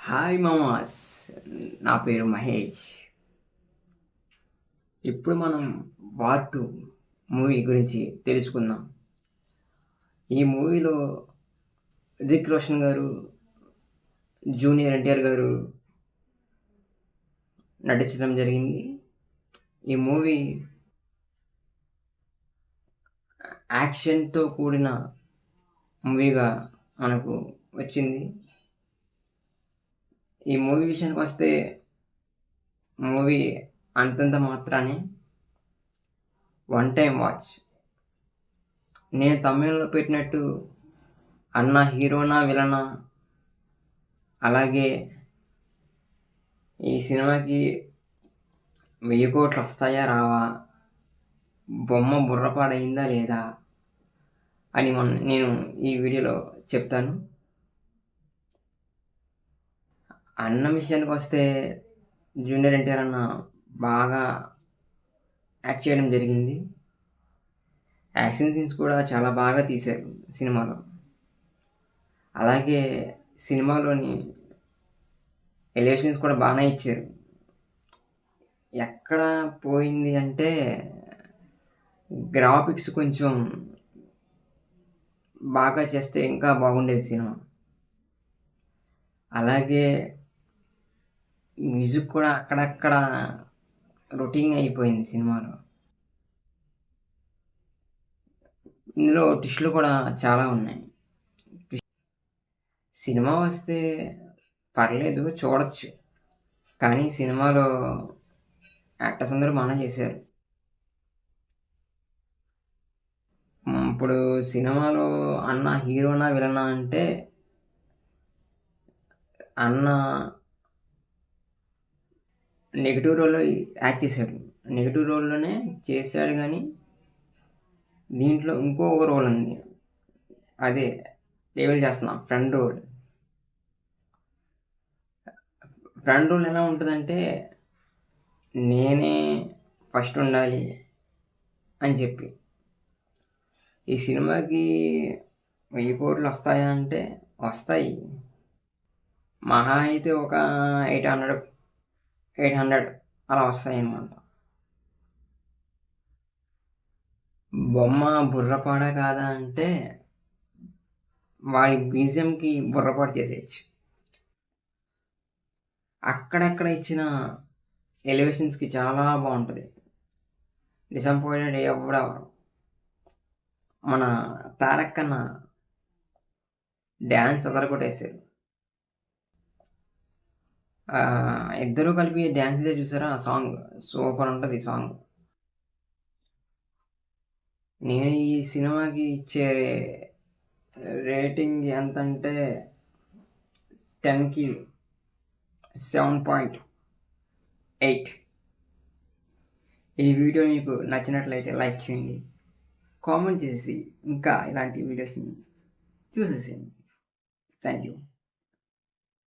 Hi మామాస్, నా పేరు మహేష్. ఇప్పుడు మనం వార్ టూ మూవీ గురించి తెలుసుకుందాం. ఈ మూవీలో రితిక్ రోషన్ గారు, జూనియర్ ఎన్టీఆర్ గారు నటించడం జరిగింది. ఈ మూవీ యాక్షన్తో కూడిన మూవీగా మనకు వచ్చింది. ఈ మూవీ విషయానికి వస్తే మూవీ అంతంత మాత్రానే వన్ టైం వాచ్. నేను తమిళంలో పెట్టినట్టు అన్న హీరోనా విలనా, అలాగే ఈ సినిమాకి 1000 కోట్లు వస్తాయా రావా, బొమ్మ బుర్రపాడైందా లేదా అని నేను ఈ వీడియోలో చెప్తాను. అన్న విషయానికి వస్తే జూనియర్ ఎన్టీఆర్ అన్న బాగా యాక్ట్ చేయడం జరిగింది. యాక్షన్ సీన్స్ కూడా చాలా బాగా తీశారు సినిమాలో. అలాగే సినిమాలోని ఎలివేషన్స్ కూడా బాగానే ఇచ్చారు. ఎక్కడ పోయింది అంటే గ్రాఫిక్స్ కొంచెం బాగా చేస్తే ఇంకా బాగుండేది సినిమా. అలాగే మ్యూజిక్ కూడా అక్కడక్కడ రొటీన్ అయిపోయింది సినిమాలో. ఇందులో ట్విస్టులు కూడా చాలా ఉన్నాయి. సినిమా వస్తే పర్లేదు, చూడొచ్చు. కానీ సినిమాలో యాక్టర్స్ అందరూ బాగానే చేశారు. ఇప్పుడు సినిమాలో అన్న హీరోనా విలనా అంటే అన్న నెగిటివ్ రోల్లో యాక్ట్ చేశాడు. నెగిటివ్ రోల్లోనే చేశాడు, కానీ దీంట్లో ఇంకొక రోల్ ఉంది. అదే రివీల్ చేస్తున్నా, ఫ్రెండ్ రోల్. ఫ్రెండ్ రోల్ ఎలా ఉంటుందంటే, నేనే ఫస్ట్ ఉండాలి అని చెప్పి. ఈ సినిమాకి 1000 కోట్లు వస్తాయా అంటే వస్తాయి. మహా అయితే ఒక 800 అలా వస్తాయి అన్నమాట. బొమ్మ బుర్రపాడ కాదా అంటే వాడి బీజియంకి బుర్రపాటు చేసేయచ్చు. అక్కడక్కడ ఇచ్చిన ఎలివేషన్స్కి చాలా బాగుంటుంది. డిసప్పాయింటెడ్ ఎవడెవరు. మన తారక్ అన్న డ్యాన్స్ అదరగొట్టేశారు. ఇద్దరూ కలిపి డ్యాన్స్ చూసారా? ఆ సాంగ్ సూపర్ ఉంటుంది. ఈ సాంగ్ నేను ఈ సినిమాకి ఇచ్చే రేటింగ్ ఎంత అంటే 10కి 7.8. ఈ వీడియో మీకు నచ్చినట్లయితే లైక్ చేయండి, కామెంట్ చేసి ఇంకా ఇలాంటి వీడియోస్ని చూసేసేయండి. Thank you.